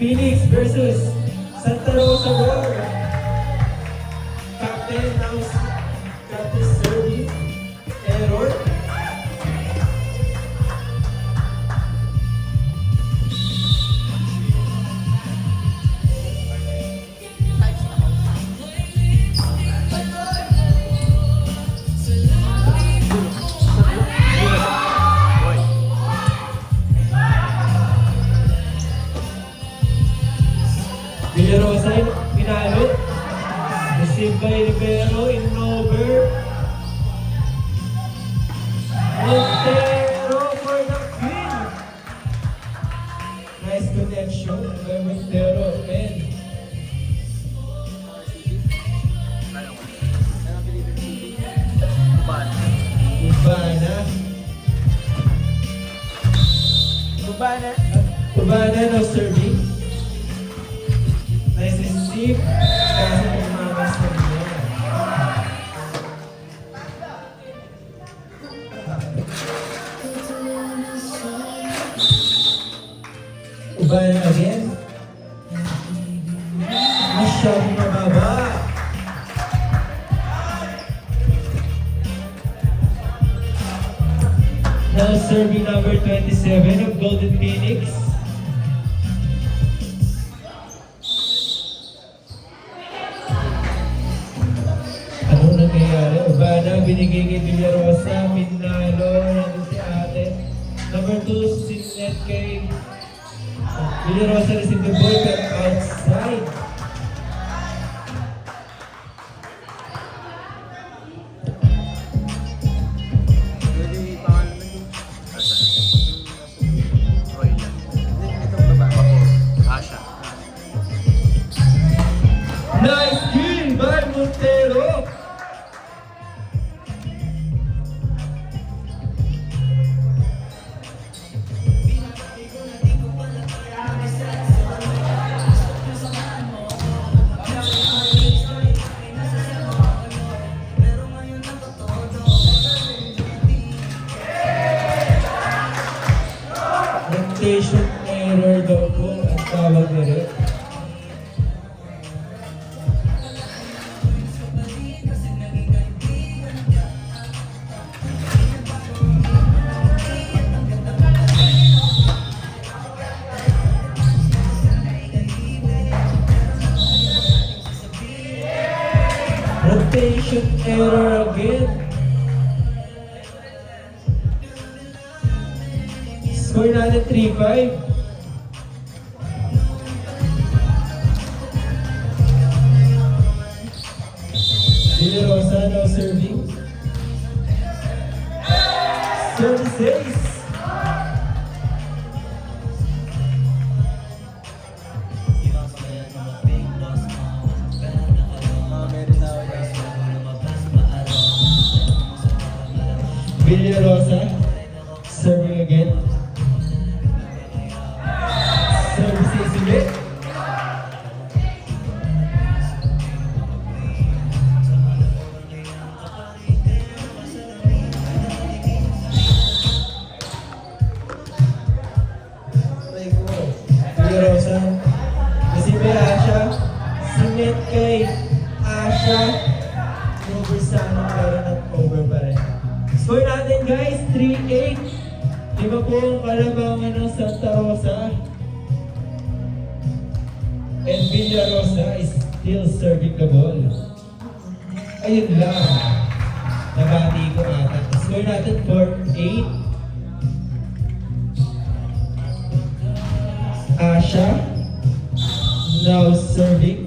Phoenix versus Santa Rosa War. Captain now Captain service error. Villarosa pinalo. Received by Rivero in over. Montero for the win. Nice connection by Montero and Cubana now serving. Nice receive. Kasi pumamas na niya. Cubana again. Masyadong mababa. Now serving number 27 of Golden Phoenix. Anong nangyayari? Ubana, binigay kay Villarosa, Pinalo, nandun si ate. Number 2, si net kay Villarosa, receive the ball pero outside. Nice kill by Montero! Rotation error daw po ang tawag nila. Rotation error again. Score natin 3-5. Villarosa now serving. Services. Villarosa serving again. Services ulit. Villarosa. Receive Asha. Sinet kay Asha. Over sa anong karoon at over pa rin. Score natin guys, 3-8. Diba po ang kalabangan ng Santa Rosa? And Villarosa is still serving the ball. Ayun lang. Nabati ko ata. Score natin 4-8. Asha now serving.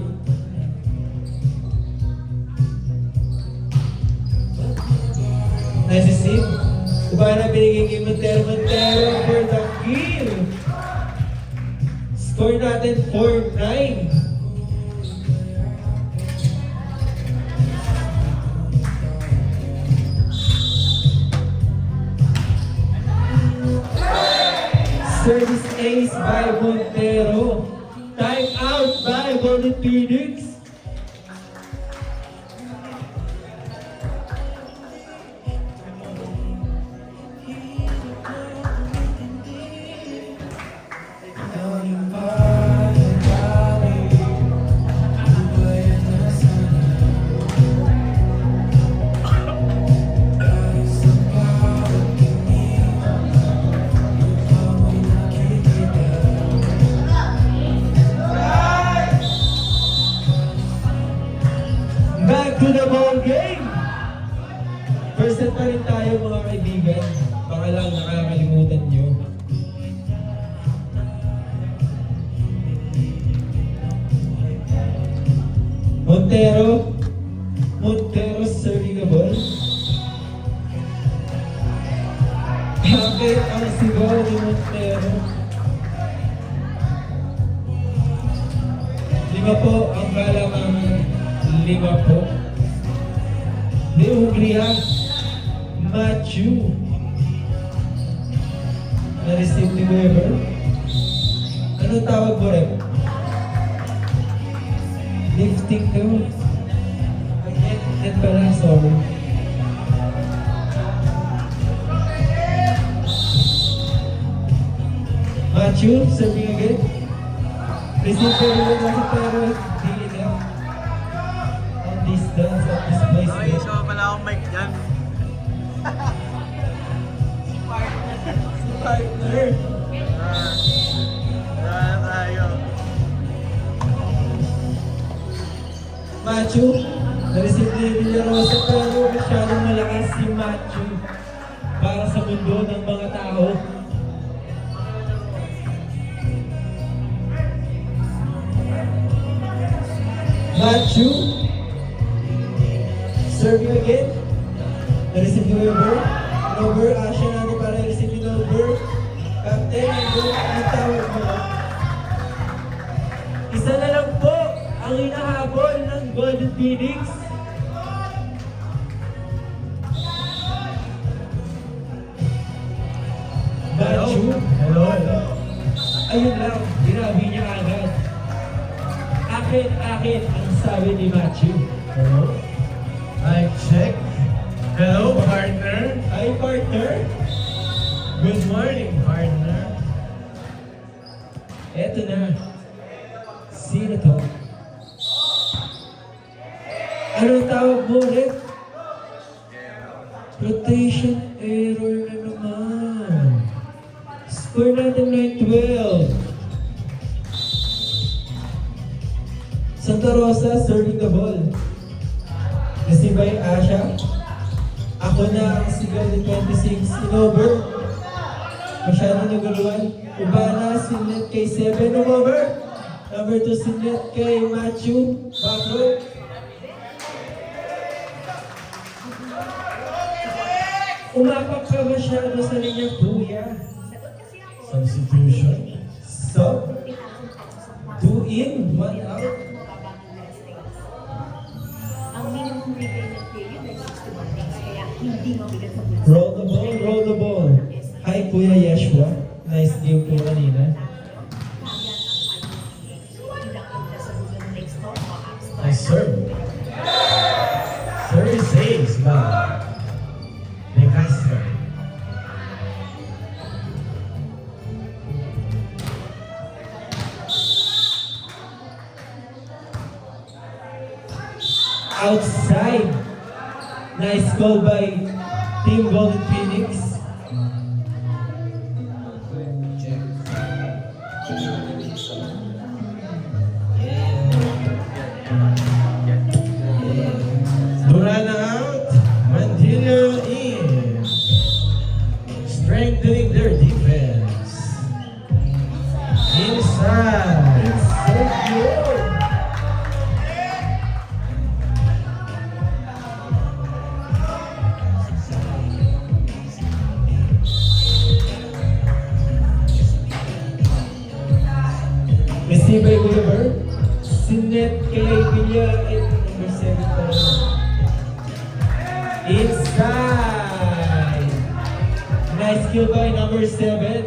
Nice receive. Ubana binigay kay Montero for the kill. Score natin 4-9. Service ace by Montero. Time out by Golden Phoenix. pa rin tayo mga kaibigan. Baka lang nakakalimutan nyo. Montero serving the ball. Bakit ang sigaw ni Montero? 5 po ang kalamangan. 5 po. De Hungria, Matthew. Na-receive ni Weber. Anong tawag mo rin? Lifting daw. Net pala, sorry. Matthew, serving again. Receive ko rin lang pero hindi na. On distance, at displacement. Okay, so pala akong mic dyan. Partner. Tayo. Matthew, na-receive ni Villarosa pero masyadong malakas si Matthew para sa mundo ng mga tao. Matthew, serving again. Na-receive ni Weber. Weber, siya natin para na-receive ni Weber. Captain, ang tawag mo. Isa na lang po ang hinahabol ng Golden Phoenix. Matthew. Hello. Ayun lang, ginabi niya agad. Akin ang sabi ni Matthew. Hello. Mic check. Hello, partner. Hi, partner. Good morning, partner. Eto na. Sino to? Anong tawag mo ulit? Rotation error na naman. Score natin 9-12. Santa Rosa serving the ball. Receive by Asha. Ako na ang sigal ni 26. Inover. Masyadong naguluhan. Ubana, sinlet kay 7. Over. Number 2, sinlet kay Matthew. Back row. Umapak ka masyado sa linyang kuya. Substitution. Sub. 2 in, 1 out. Ang minimum repayment period ay 61 days, kaya hindi mabigat sa bulsa. Roll the ball, roll the ball. Hi, Kuya Yeshua. Nice game po kanina. Nice serve. Service saves ba? De Castro. Outside. Nice call by Team Golden Phoenix. Durana out. Mandillo in. Strengthening their defense. Inside. It's so good. Receive by Weber. Sinet kay Villa at number 7 pa rin. Inside. Nice kill by number 7.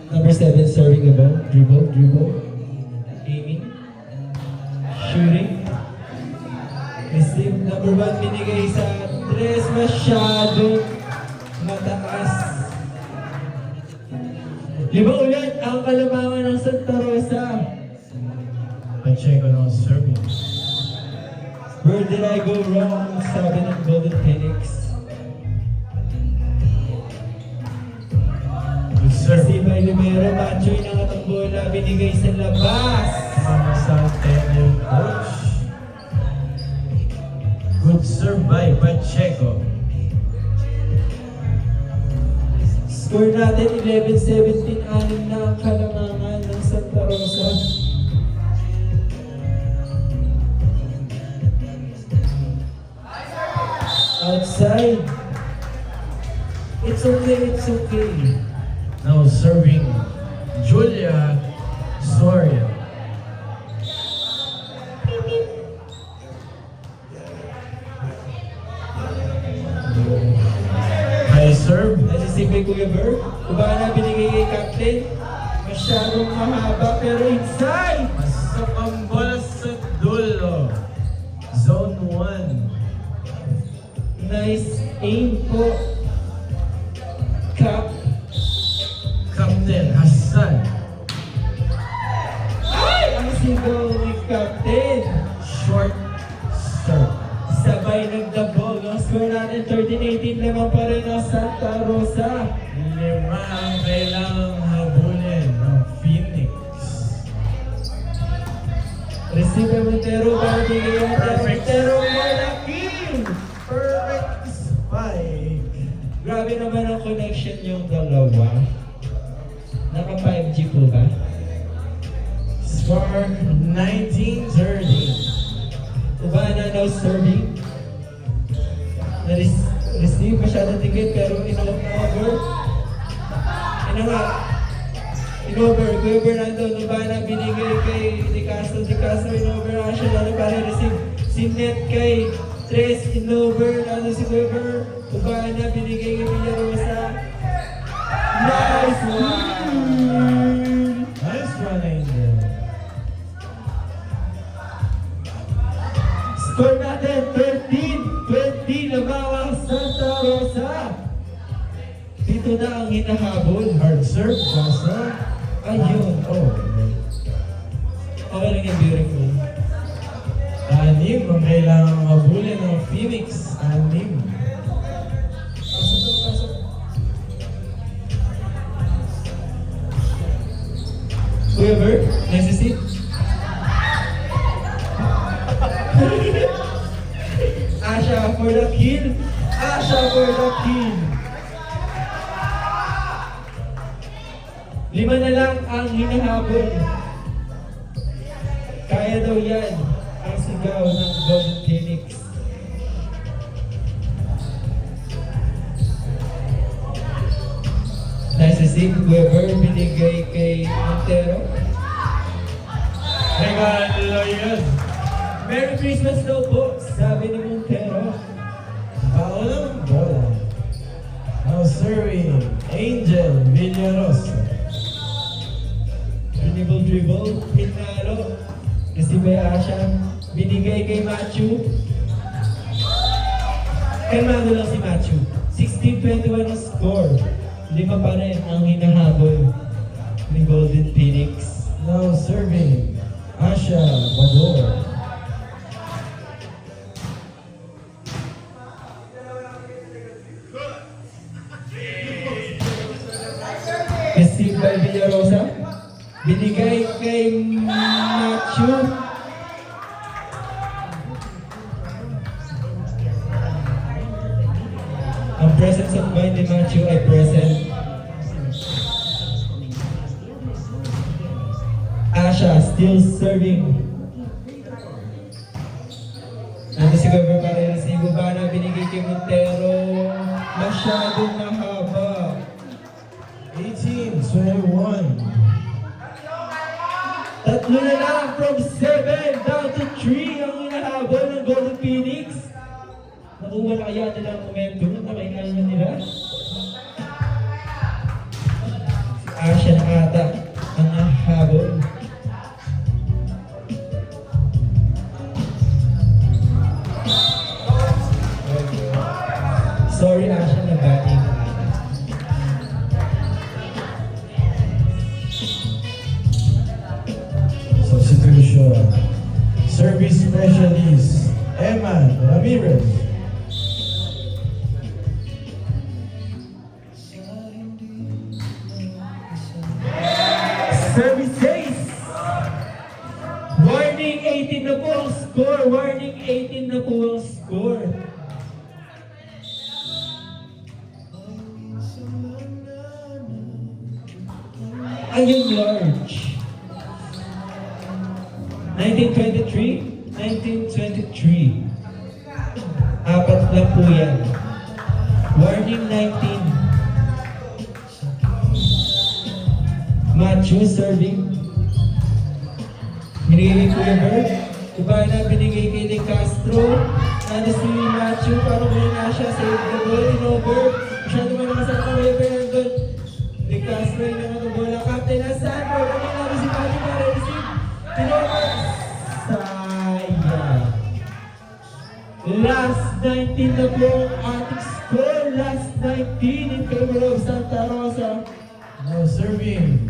Number 7 serving the ball. Dribble. Aiming. Shooting. Receive. Number 1 binigay sa Tres. Masyadong mataas. Lima ulit ang kalamangan ng Santa Rosa. Pacheco now serving. Where did I go wrong? Sabi ng Golden Phoenix. Good serve. Si May Lumero, Machoy na katang bola, binigay sa labas. Asante yung coach. Good serve by Pacheco. Score natin 11-17, anim na ang kalangangan ng Santa Rosa. Outside. It's okay, it's okay. Now serving Julia Soria. High serve. Nasisipay Kuya Ber. Kuba na binigay kay Captain. Masyadong mahaba pero inside! Pasok ang bola sa dulo. Zone 1. Nice aim po. Cap. Captain Hassan. Ay! Ang sigaw ni Captain. Short serve. Sabay nagdabog. Ang score natin 13-18 naman pa rin ang Santa Rosa. 5 ang kailangang habulin ng Phoenix. Receive Montero para bigay ang Perfect. Montero for the kill! Perfect spike. Grabe naman ang connection yung dalawa. Naka 5G po ba? Score 19-13. Ubana now serving. Na-receive masyadong ticket pero in-over. In-over. Kuya Bernardo, Ubana binigay kay De Castro. De Castro in-over. Asya lalo para receive. Sinet kay Tres in-over. Lalo si Kuya Ber. Ubana binigay kay Villarosa. Nice one! Nice one, Angel. Score natin 13-20 na bawang Santa Rosa. Dito na ang hinahabol. Hard serve, Basa. Ayun. Oh. Okay lang yung beautiful. 6 ang kailangang habulin ng Phoenix. 6. Kuya Bert, nasisit? Asha for the kill. Asha for the kill. 5 na lang ang hinahabol. Kaya daw yan ang sigaw ng Golden Phoenix. Nasisip, Weber, binigay kay Montero. Regalo yun. Merry Christmas daw po, sabi ni Montero. Paulang bola. Now serving Angel Villarosa. Dribble, pinalo. Nasibay Asha, binigay kay Matthew. Kalmado lang si Matthew. 16-21 ang score. 5 pa rin ang hinahabol ni Golden Phoenix. Now serving Asha Bador. Received by Villarosa. Binigay kay Matthew. Ang presence of mind ni Matthew ay present. Asha still serving. Nandito si Gover para i-receive. Ubana binigay kay Montero. Masyadong mahaba. 18-21. Tatlo na lang from 7 down to 3 ang hinahabol ng Golden Phoenix. Nakuha na kaya nila ang momentum na kailangan nila. Si Asha na ata ang nahabol. Sorry Asha, na batting. Substitution. Service specialist Eman Ramirez. Service ace! Boy warning 18 na po ang score. Ayun, large. 1923? 1923. Apat lang po yan. Warning 19. Matthew serving. Binigay ko yung bird. Iba na binigay kay De Castro. Nando si Matthew. Parang may na siya. Save the ball in over. Masyado man naman sa kaway. Pero good. De Castro yung naman ang bola. Captain na Sanford. Ano yung namin si Matthew para receive. Tinover. Sayang. Last 19 na po ang ating score. Last 19 in favor of Santa Rosa. Now serving,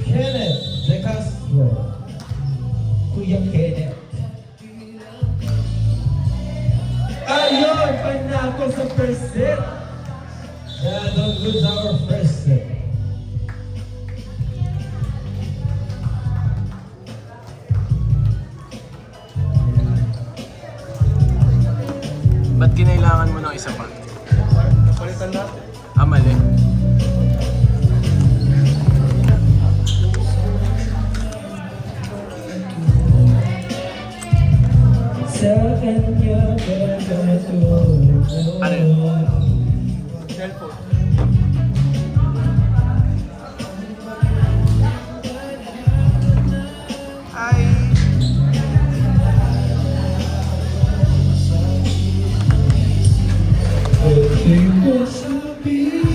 Kenneth De Castro. Kuya Kenneth. Ayun! Panako sa first set. That concludes our first set. Ba't kinailangan mo ng isa pa? Palitan natin. Ah, mali. Sa kanya magkatulog. Ano yun? Cellphone. Ay! Okay mo sabihin.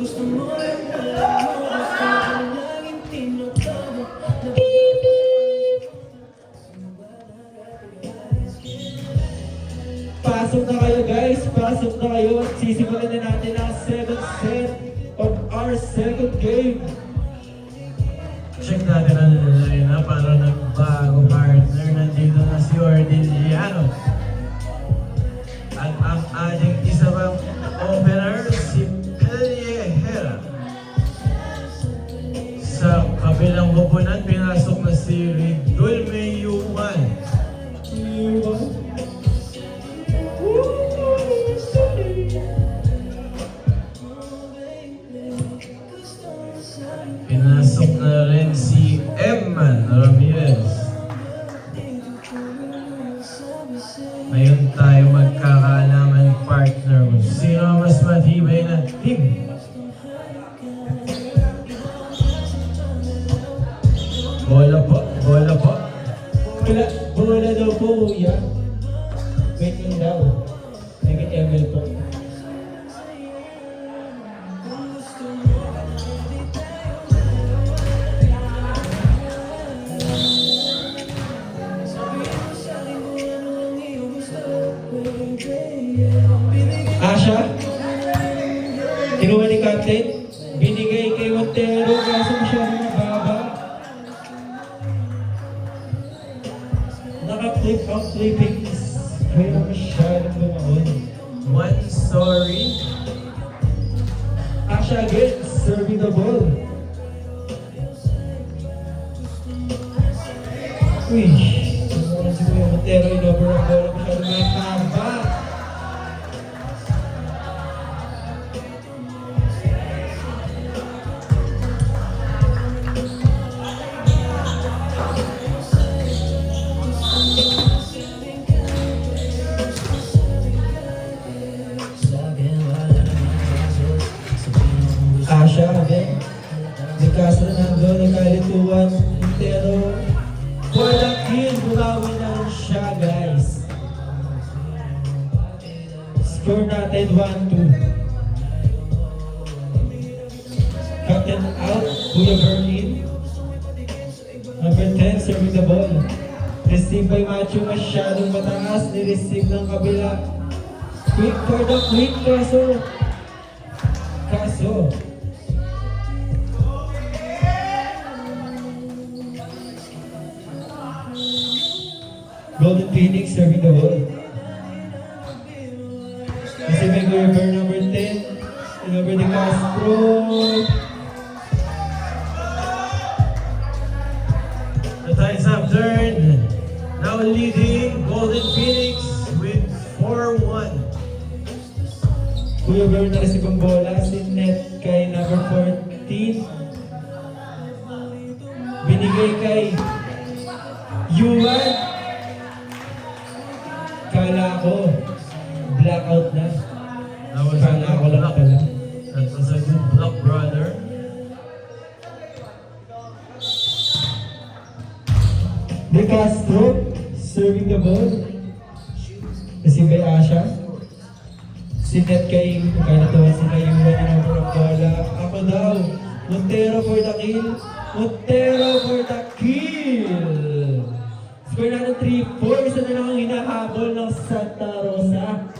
Gusto mo rin alam mo, basta ang laging tinatawag na Pasok na kayo guys, pasok na kayo at sisimulan na natin ang 7th set of our second game. Check natin ang line na para nagbago partner. Nandito na si Ordiliano. At ang ating isa pang opener, si Peliehera. Sa kabilang koponan, pinasok na si Ridulme Yuman. Pinasok na rin si Emman Ramirez. Ngayon tayo magkakaalaman partner kung sino ang mas matibay na team. Bola po, bola po. Bola daw po kuya. Wait lang daw. Nag-ML po. Asha, kinuha ni Captain, binigay kay Montero kaso masyadong mababa. Naka-flip ang flipping is kaya masyadong lumahon. One sorry. Asha again, serving the ball. Uy, siguro si Kuya Montero in-over ang bola masyadong may haba. Score natin 1-2. Captain out, Kuya Berlin. Number 10, serving the ball. Receive by Macho, masyadong mataas. Ni-receive ng kabila. Quick for the quick, kaso. Golden Phoenix serving the ball. Kasi may Kuya Ber number 10. And over the Castro. The time's up, third. Now leading Golden Phoenix with 4-1. Kuya Ber na-receive ang bola. Si net kay number 14. Binigay kay Yuan. Kala ko, blackout na. That was a Kala ko good lang block. pala. That was a good block, brother. De Castro, serving the ball. Kasi kay Asha. Si net kay, kaya natuwa sila yung running over ang bola. Ako daw, Montero for the kill. Montero for the kill! Score natin 3-4. Isa na lang ang hinahabol ng Santa Rosa.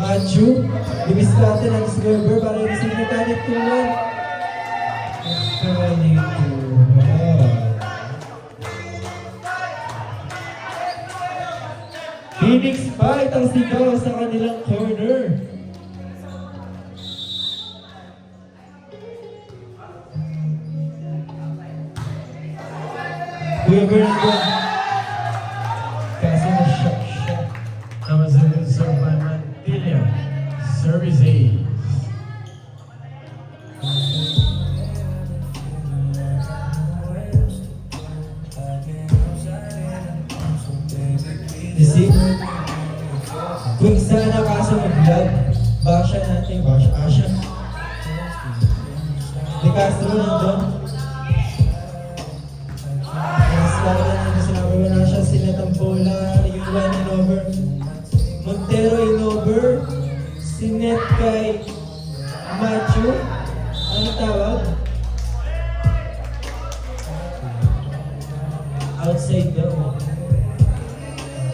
Matthew, libis natin ang scoreboard para i-receive na tayo 2-1. Phoenix fight ang sigaw sa kanilang corner. Kuya Bernardo. Kaso na-shock siya. That was a good serve by Mantilla. Service ace. You see? Kung sana kaso mag-vlog, basha natin, Asha. De Castro nandun. Mas lalo na nandun sinabi mo na siya, sinet ang bola, yung one and over. Montero in over. Sinet kay Matthew. Ano tawag? Outside daw.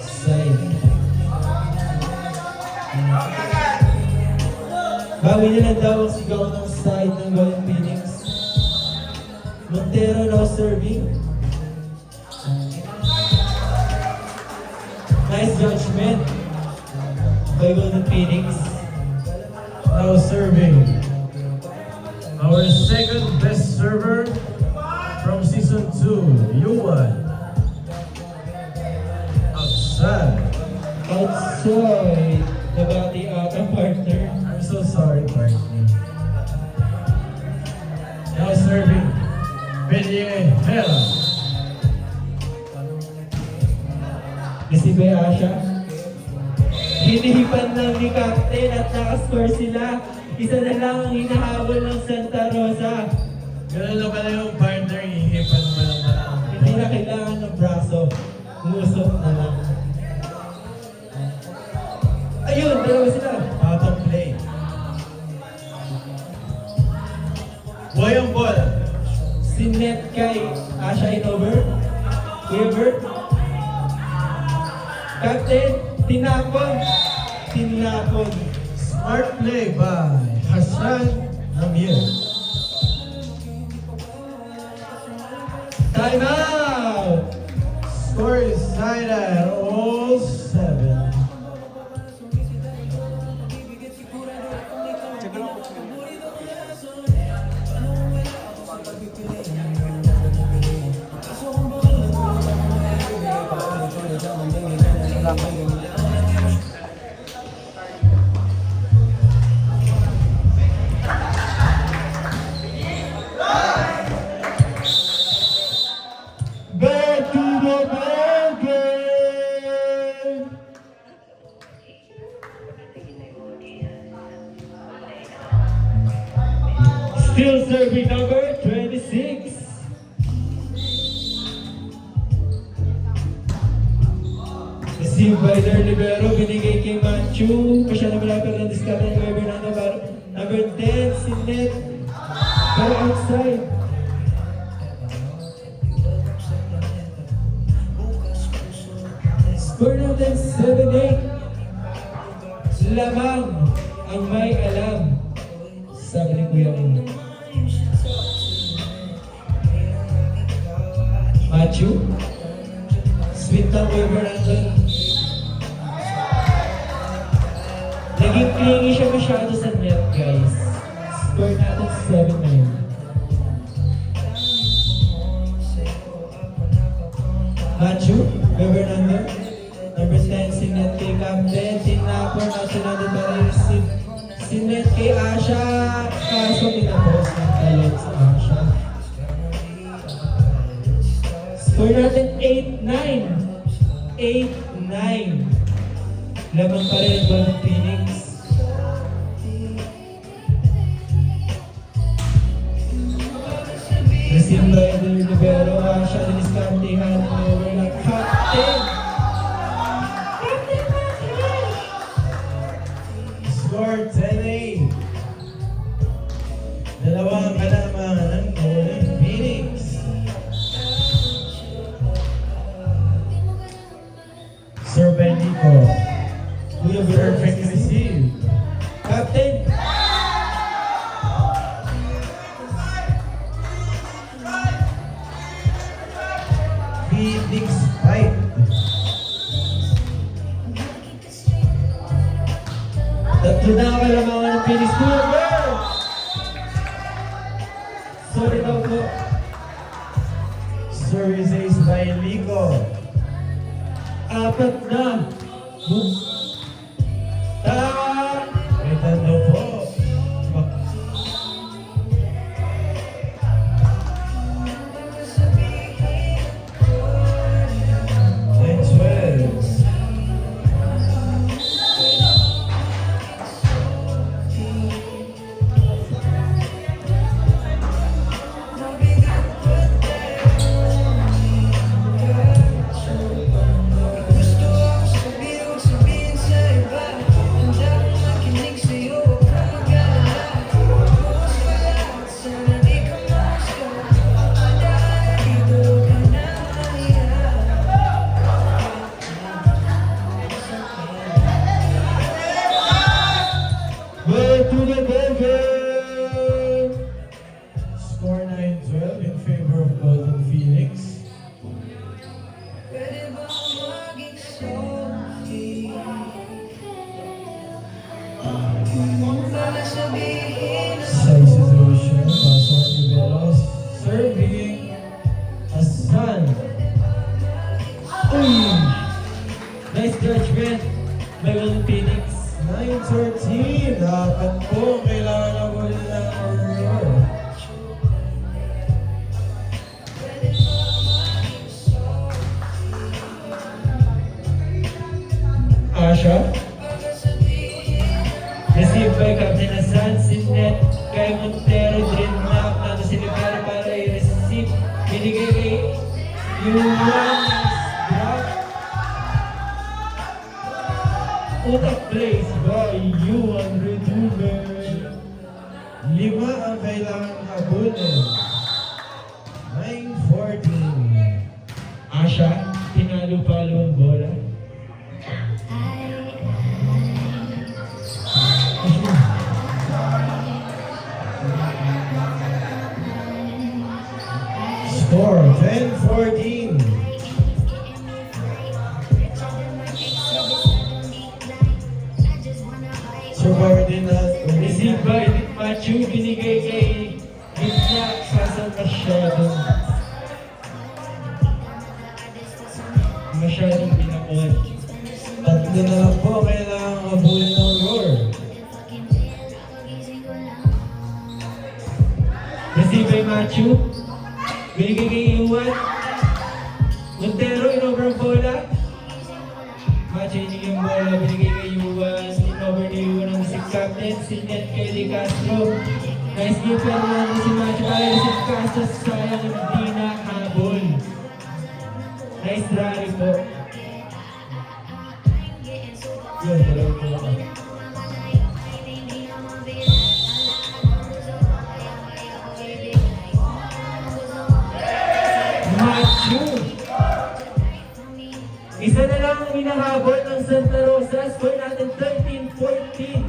Side. Bawi nila daw ang sigaw ng side ng Golden Phoenix. Montero now serving. Nice judgment by Golden Phoenix. Now serving. Our second best server from season 2, Yuan. Outside. Outside the body out ang partner. I'm so sorry, partner. Now serving. Villejela. Receive Asha. Hinihipan lang ni Captain at nakascore sila. Isa na lang ang hinahabol ng Santa Rosa. Ganun lang pala yung partner, ihipan mo lang pala. Hindi na kailangan ng braso. Umusok na lang. Ayun, dalawa sila. Out of play. Boy ang bola. Si net kay Asha in over. Weaver. Captain, tinapon. Tinapon. Smart play by Hassan Amir. Time out! Score is tied at all 7. Back to the ball game! by their libero, binigay kay Manchu. Pasya na malapit ng diskarte ni Kuya Bernardo. Number 10, si Net. Pero outside. Score natin 7-8. Lamang ang may alam. Sabi ni Kuya Mo. Machu. Sweet na Kuya Bernardo. Naging clingy siya masyado sa net, guys. Score natin 7-9. Machu, Kuya Bernardo. Number 10, si Net kay Captain. Tinapon na sinunod na rin si Net kay Asha. Kaso tinapos ng talent si Asha. Score natin 8-9. 8-9. Lamang pa rin ang Golden Phoenix. Receive by the libero. Asha, diniskantihan ng overlap. Captain! Score 10-8. Dalawang kalamangan ng Golden Phoenix. Sir Bendico. Kuya Perfect receive. Captain! Phoenix fight. Tatlo na ang kalamangan ng Phoenix. Kuya Bern! Sorry daw po. Services by Lico. Apat na. Boom. Ah! May tatlo po. And 12. Way to the Golden! Score 9-12 in favor of Golden Phoenix. Size resolution, pasok ni Velos. Serving Asan? Uy! Nice judgment by Golden Phoenix. 9-13. Dapat po kailangan na muli ng Aurora. Asha. Received by Captain Asan, si Net kay Montero, dream map na si Libero para i-receive. Binigay kay Yuan, drop. Utak plays by Yuan Redumen. 5 ang kailangan habulin. 9-14. Asha, tinalo-palo ang bola. Score 10-14. Subordinate. Received by Machu, binigay kay Gitna, kaso masyadong pinakot. Tatlo na lang po kailangan habulin ng Roar. Received by Machu, binigay kay Iwan. Montero, in-over ang bola. Machu, inigay ang bola, binigay kay Iwan. In-over ni Iwan ang si Captain, si Net kay De Castro. Nice game pero naman si Machu, kaya si Castro, sayang hindi na habol. Nice rally po. Matthew. Isa na lang ang hinahabol ng Santa Rosa. Score natin 13-14.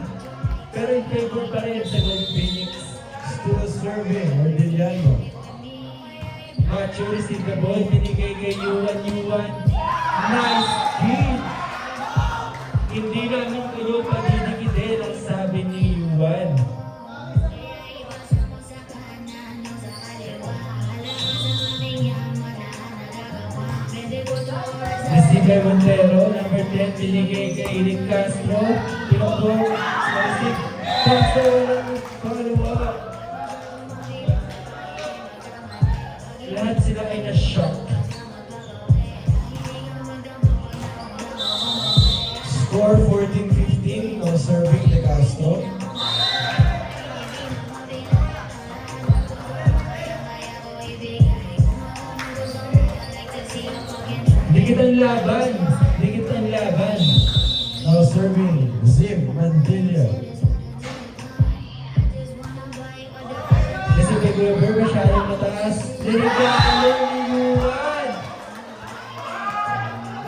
Pero in favor pa rin sa Gold Phoenix. Still serving, Ordiliano. Matthew receive the ball. Binigay kay Yuan. Nice kill. Hindi namin kayo pagdidikidin ang sabi ni Yuan. Receive by Montero, number 10, binigay kay Eric Castro. Pinobor, receive, Castro, walang follow-up. Lahat sila ay na-shock. Score 14-15, no serving De Castro. Dikit ang laban. Now serving Zim Mandilla. Kasi kay Weber, masyadong mataas. Dinigalo ni Yuan.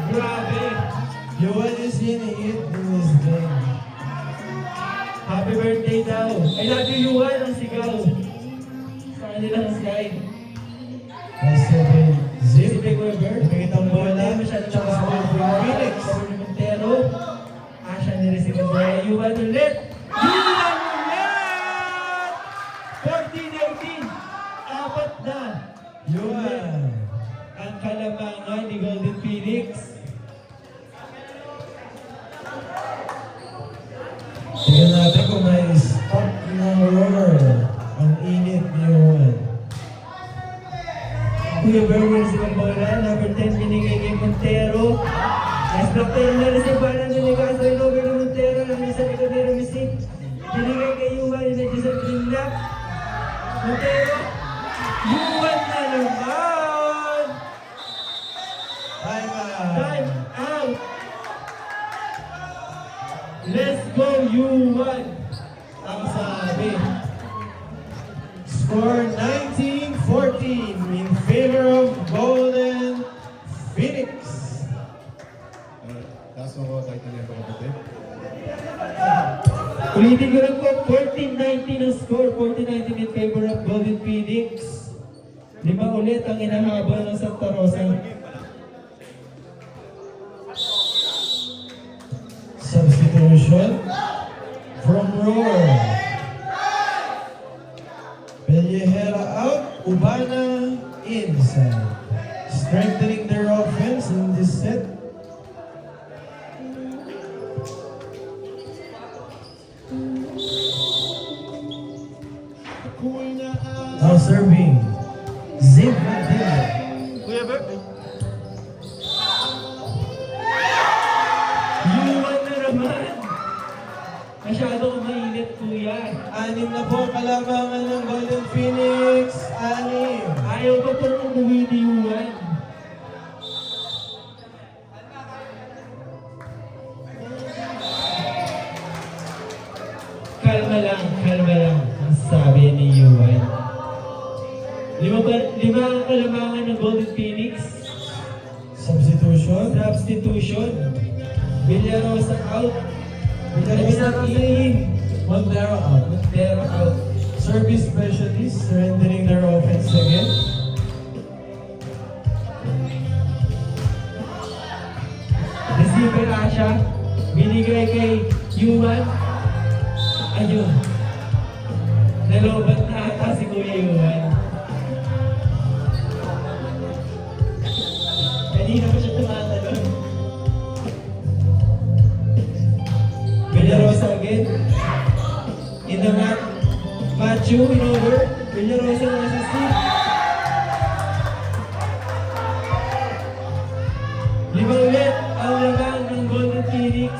Grabe. Yuan is in it in his game. Happy birthday daw. I love you, Yuan, ang sigaw. Sa kanilang slide. Now serving Si Zim. Big Weber. Nakikitang bola. Masyadong Tsaka mataas. score for Phoenix. Power ni Montero. Asya ni-receive ang bola. Yuan ulit. Yuan ulit! 14-18. Apat na. Yuan. Ang kalamangan ni Golden Phoenix. Tingnan natin kung may stop na roar. Ang init ni Yuan. Kuya Berger si Cambola, number 10 binigay kay Montero. Nice block tayo na rin si Baran ni Castro, over ni Montero, lang sa likod ni Rumisi. Binigay kay Yuan, na dyan sa green lock. Montero, Yuan na naman! Time Time out! Let's go Yuan! Ang sabi. Score 19-14 in favor of Golden Phoenix. Last one ko, title niya ito kapatid. Ulitin ko lang po, 14-19 ang score, 14-19 in favor of Golden Phoenix. 5 ulit ang inahabol ng Santa Rosa. Substitution from Roar. Pellejera out, Ubana inside. Strengthening their offense in this set. Now serving Zim Mandela. Kuya Bert? Yuan na naman! Masyadong mainit, kuya. 6 na po kalamangan ng Golden Phoenix. 6. Ayaw pa po umuwi ni Yuan. Kalma lang, ang sabi ni Yuan. 5 ang kalamangan ng Golden Phoenix. Substitution. Substitution. Villarosa out. Villarosa in. Montero out. Montero out. Service specialists surrendering their offense again. Receiver Asha. Binigay kay Yuan. Ayun. Nalobat na ata si Kuya Yuan. Kanina pa siya tumatalon. Villarosa again. In the mat. Matthew in over. Villarosa na sa seat. 5 ulit ang laban ng Golden Phoenix.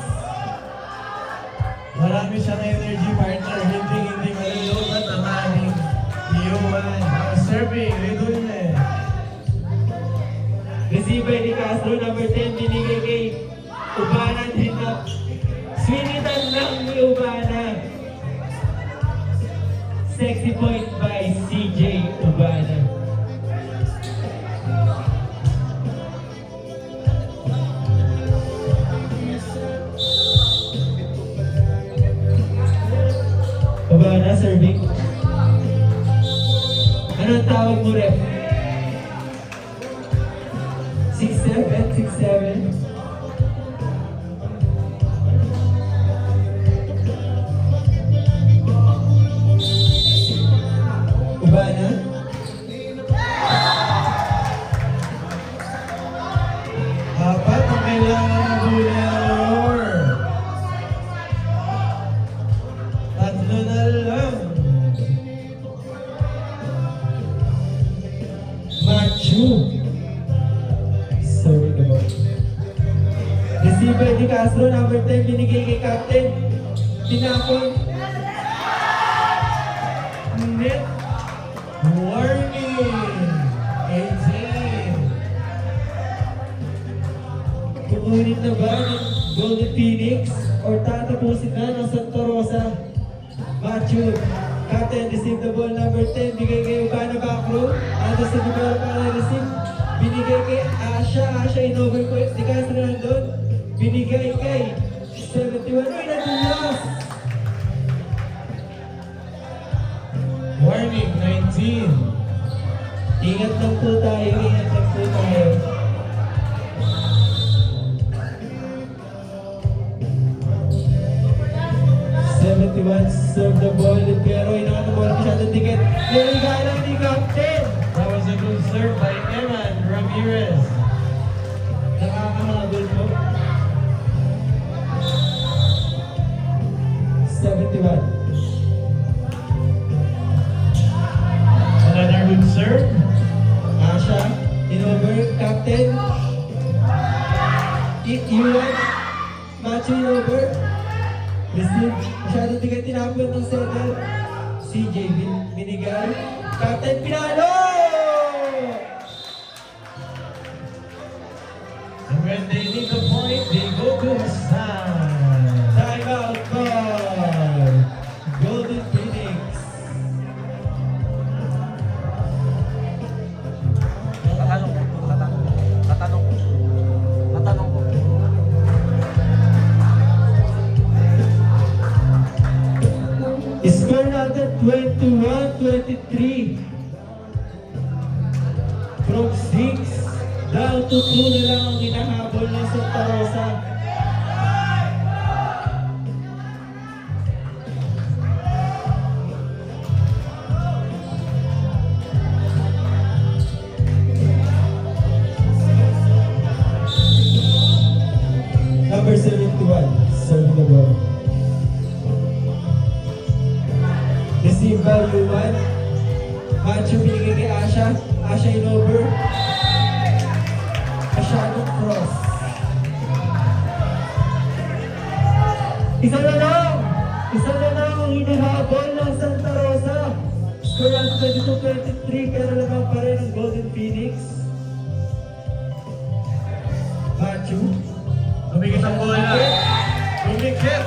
Marami siyang energy partner. Hindi malulubat ang aming Yuan. Ang serving, Ridulne. Receiver ni Castro, number 10, binigay kay Ubana din na swinitan lang ni Ubana. Sexy point by CJ Ubana. ang tawag mo, rep? 6'7", 6'7". Ubana? Apat ang kailangan ng Bulor. Tatlo na lang. Machu. Sorry naman. Receiver ni Castro, number 10, binigay kay Captain. Tinapon. Net. Warning! 18. Kukunin na ba ng Golden Phoenix or tatapusin na ng Santa Rosa? Machu. Captain, receive the ball, number 10, bigay kay Ubana back row. Ato sa develop para receive. Binigay kay Asha. Asha in-over ko. Di Castro nandun. Binigay kay 71. Uy, nadulas! Warning, 19. Ingat lang po tayo, ingat lang po tayo. Serve the ball, pero inaano mo lang masyadong ticket. Nirigala ni Captain! That was a good serve by Eman Ramirez. Nakakahabol po. 71. Another good serve. Asha, in-over, Captain. Iwan, Macho in-over. Receive, masyadong ticket tinapon ng center. CJ, binigay. Captain, pinalo! And when they need the point, they go to Hassan. Time out ball. Golden Phoenix. Tatanong ko. Score natin 21-23. From 6 down to 2 na lang ang hinahabol ng Santa Rosa. Number 71, serve the ball. Receive value 1. Macho binigay kay Asha. Asha in over. Masyadong cross. Isa na lang ang hinahabol ng Santa Rosa. Score natin 22-23 pero lamang pa rin ang Golden Phoenix. Macho. Tumigit ang bola. Tumigit.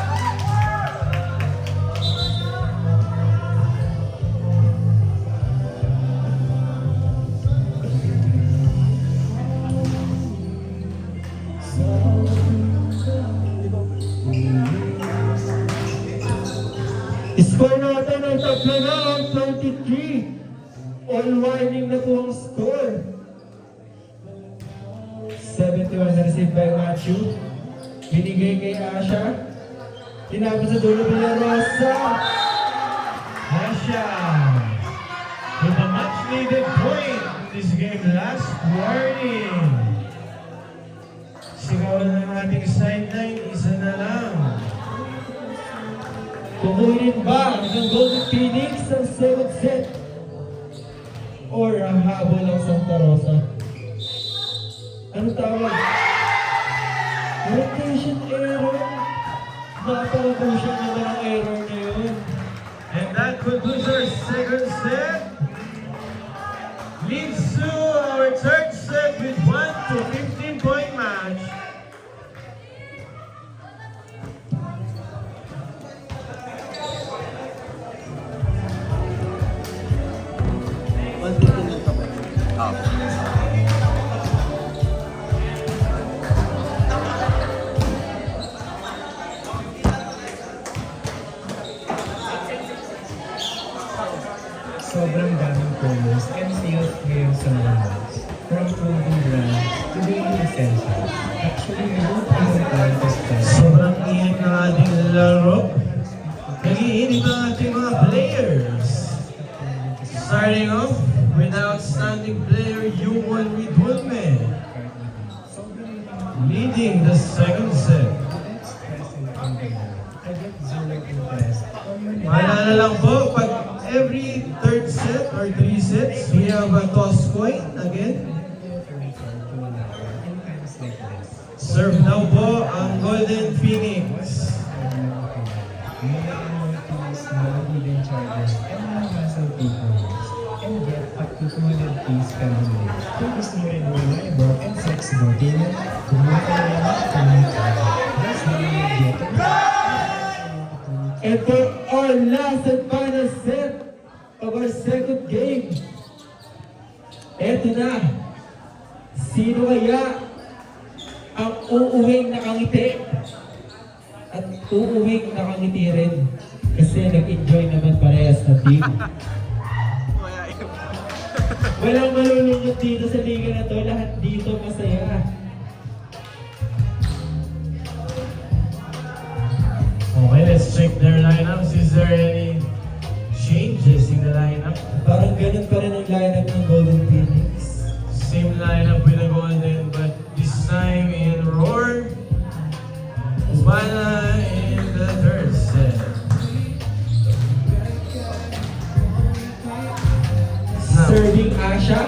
Score natin ang tatlo na ang 23. All warning na po ang score. 71 na receive by Machu. Binigay kay Asha. Tinapos sa dulo ni Rosa. Asha with a much needed point in this game. Last warning. Sigawan ng ating sideline, isa na lang. Kukunin ba ng Golden Phoenix ang 7th set? Or ang habol ng Santa Rosa? Ano tawag? Rotation error. Napaka-crucial naman ang error na yun. And that concludes our second set. Leads to our third set with 1 to 15-point match. Sobrang daming players. And sales ngayon sa mga malls. From clothing brands to daily essentials. Actually, we don't have time to spend. Sobrang init ng ating laro. Nag-iinit ang ating mga players. Starting off with outstanding player Yuan Ridulme, leading the second set. Maalala lang po, pag every third set or 3 sets, we have a toss coin again. Serve now po ang Golden Phoenix. Hidden charges and mga hassle paperwork and get up to 200 fees coming in. Kung gusto mo rin reliable and flexible payment, kumuha ka na lang kung may travel. That's how you get it. And for our last and final set of our second game, eto na. Sino kaya ang uuwing nakangiti? At uuwing nakangiti rin. Kasi nag-enjoy naman parehas na team. Kaya yun. Walang malulungkot dito sa liga na to. Lahat dito masaya. Okay, let's check their lineups. Is there any changes in the lineup? Parang ganun pa rin ang lineup ng Golden Phoenix. Same lineup with the Golden, but this time in Roar, Ubana in the third set. Now, Serving Asha.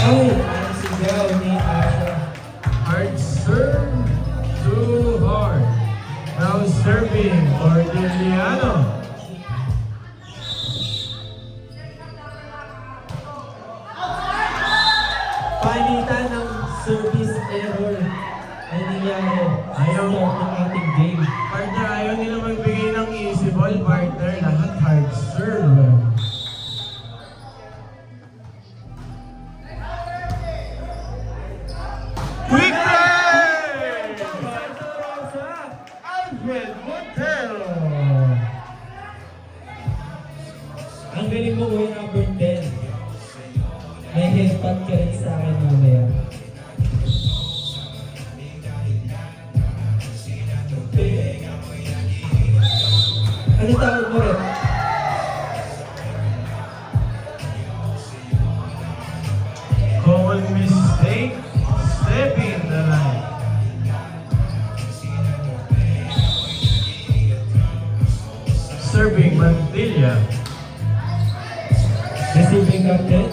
Ay, ang sigaw ni Asha. hard serve, too hard. Now serving Cordeliano. Palitan ng service error ay nangyari. Ayaw. Start ng ating game. Partner, ayaw nila magbigay ng easy ball, partner. Lahat hard serve. Quick play! Alfred Montero. Ang galing mo yung number 10. May headbutt ka rin sa akin mamaya. Ano tawag mo rin? Common mistake, stepping the line. Serving Mantilla. Receiving captain.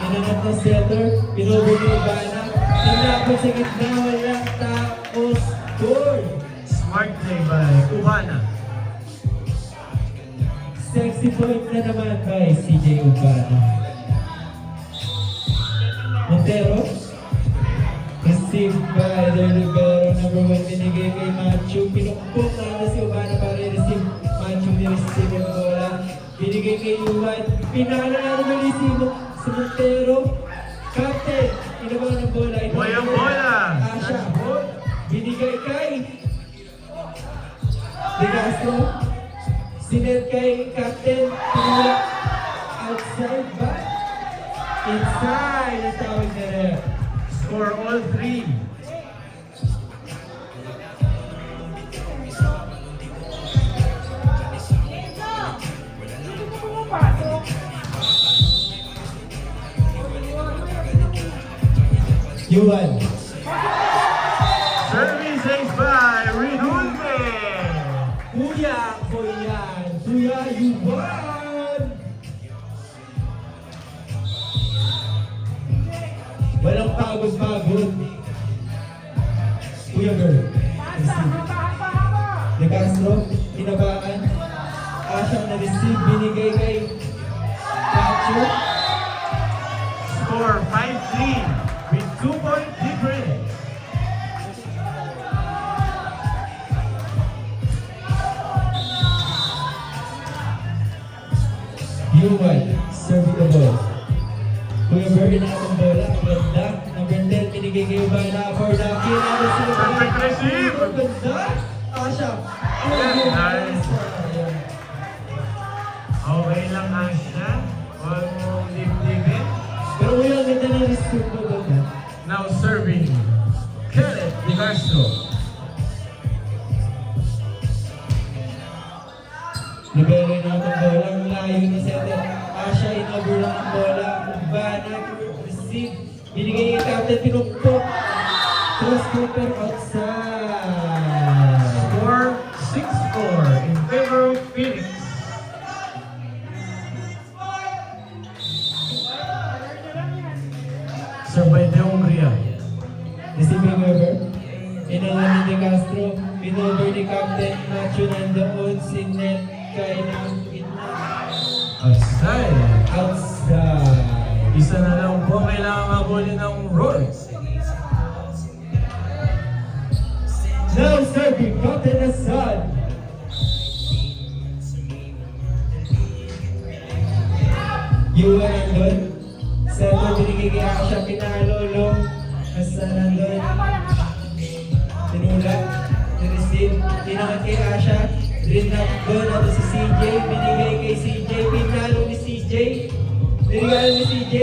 Inanap ng setter. Pinobog yung bana. Tinapos sa gitna. Walang tapos. Score! Smart play by Ubana. Sexy point na naman by CJ Ubana. Montero. Received by the Rivero. Number 1 binigay kay Machu. Pinukpok na si Ubana para i-receive. Machu ni-receive yung bola. Binigay kay Yuan. Pinala na naman si Montero. Captain. Inaba ng bola. Boy ang bola. Asha. Binigay kay De Castro. Sinet kay Captain. Pinula. Outside ba? Inside. Ang tawag na rin. Score all three. Yuan. Service ace by Ridulme. Kuya ko yan. Kuya Yuan. Walang pagod-pagod. Kuya Girl. De Castro. Kinabaan. Asyang na-receive. Binigay kay Pacho. Score 5-3 with 2-point difference. Yuan. Serving the ball. Kuya Bird na ang bola. Ganda. Number 10. Binigay kay Ubana for the kill. Perfect receive. Ganda. Asha. Nice. Okay lang, Asha. Huwag mong dibdibin. Pero wala ang ganda ng result mo doon. Ha? Now serving, Kenneth Di Castro. Libero na ang bola. Ang layo ni center. Asha, in-over lang ang bola. Urbana, receive. Binigay yung captain, pinukpok. Cross-cover outside. Score 6-4 in favor of Phoenix. Served by De Umbria. Receiving over. Inawan ni Castro. In-over ni Captain Nacho nandoon. Si Net kay ng Outside. outside. Isa na lang po kailangan mabuli ng Royce. Now serving Captain Assad. Yuwa nandun. Center binigay kay Asha. Pinalolo. Assad nandun. Tinula. Nireceive. Tinangat kay Asha. Rinap doon. Ano si CJ. Binigay kay CJ. Pinalo ni CJ. Binigay ni CJ.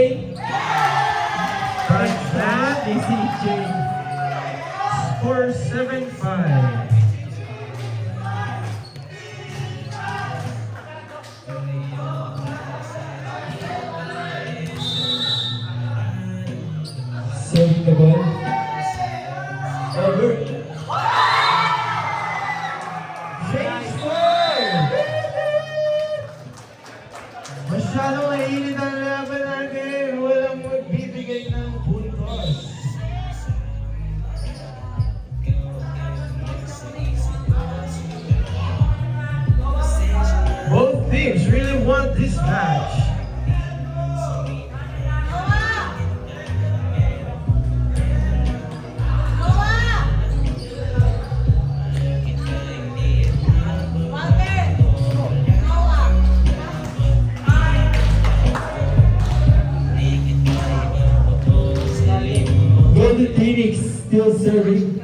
Touchdown. Ni CJ. Score 7-5. Serving the ball. Over. Change score! Masyadong mainit ang laban natin. Walang magbibigay ng puntos. Both teams really want this match. Golden Phoenix still serving.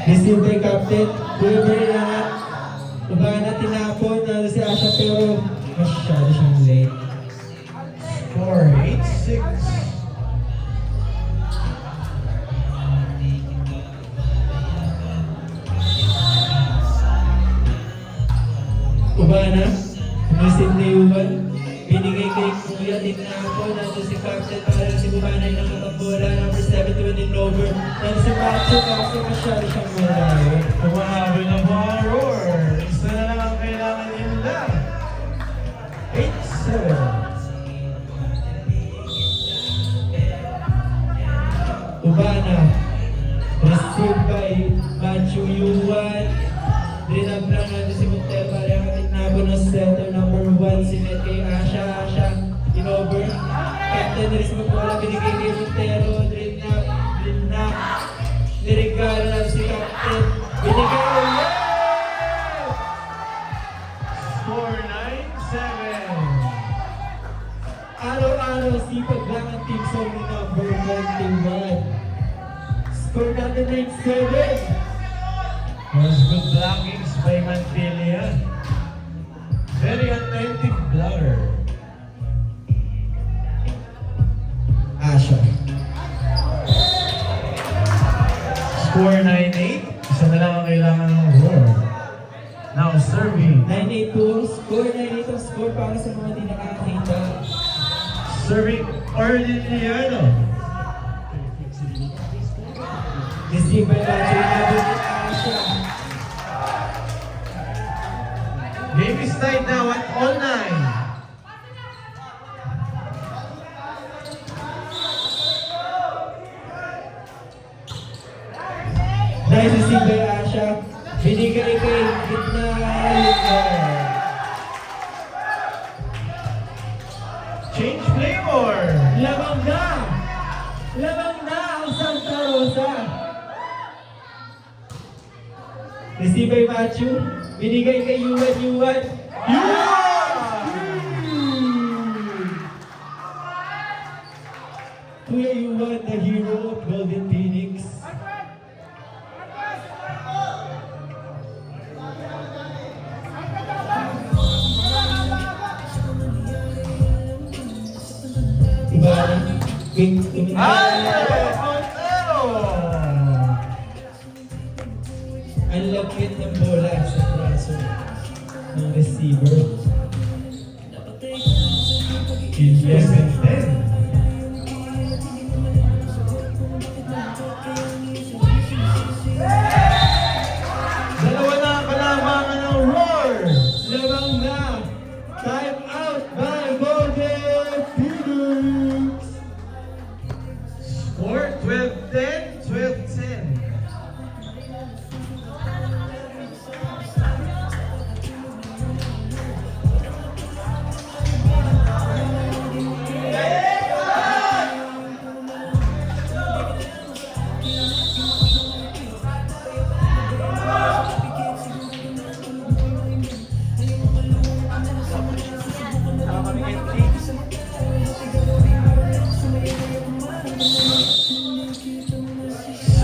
Receive by Captain. Whoever na Urbana tinapon na si Asha pero masyado siyang late. Score 8-6. Urbana, receive ni Yuban. Binigay kay Kuya tinapon na si Captain para si Urbana yung nakapagbola. Number 71 in over. Nang si Macho kasi masyado siyang malayo. Tumahabol na po ang roar. Isa na lang ang kailangan nila. 8-7. Urbana, received by Macho Yuan. Drinab lang natin si Montel para yung tinapon ng center number 1 si Net kay Asha. Asha, in-over. Captain Riz Magwala, binigay kay Montero. Drinab. Nirigalo lang si Captain. Binigay ulit! Score 9-7. Araw-araw, sipag lang ang team sa number 21. Score natin 9-7. Was good blockings by Mantilia. Very attentive blocker. Asha. Score 9-8. Isa na lang ang kailangan ng roar. Now serving. 9-8 score 9-8 ang score para sa mga di nakakita. Serving Ordiniano. Receive by Macho Inabot ni Asha. Game is tied now at all 9. Nice receive by Asha. Binigay kay gitna. Change play more. Lamang na! Lamang na ang Santa Rosa. Receive by Machu. Binigay kay Yuan. Kuya Yuan, the hero of King Alex Montero! Ang lapit ng bola sa braso ng receiver. 11-10. Dalawa na ang kalamangan ng Roar! Lamang na! Time out by Golden Phoenix! Score 12-10, 12-10.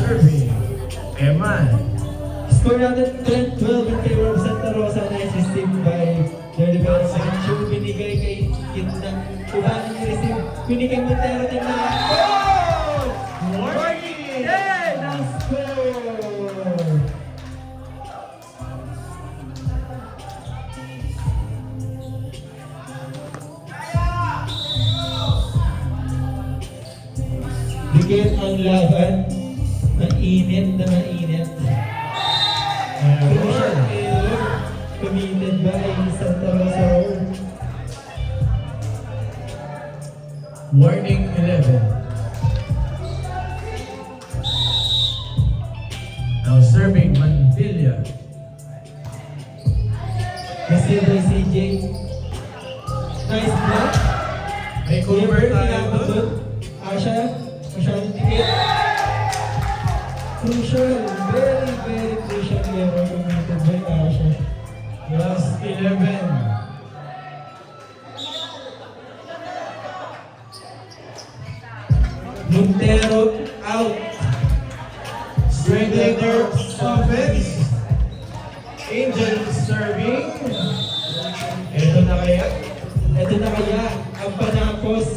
Serving, Eman. Score natin 10-12 in favor of Santa Rosa. Nice receive by Jerry Belson. Binigay kay Kitnang Kubahan ni receive. Binigay Montero din na. Oh! Warning! Yeah! Ang score! Bigyan ang laban. Mainit na mainit. Roar. Committed by Santa Rosa Roar. Warning 11. Now serving Manvilla. Receive by CJ. Nice block. May cover tayo doon. Asha. Masyadong tikit. Crucial. Very, very crucial error committed by Asha. Plus 11. Montero out. Strengthener offense. Angel serving. Ito na kaya. Ito na kaya ang panapos.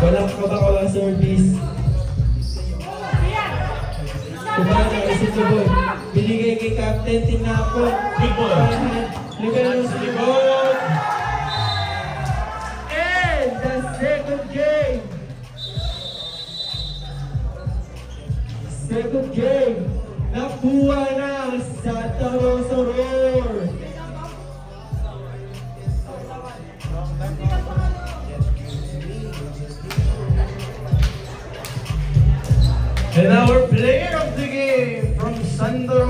Walang kabakawang service. Kumana, isitubog. Binigay kay Captain Tinapon. Libon. Libero sa libon. And the second game. Second game. Nakuha na ang Santa Rosa Roar. And our player of the game from Santa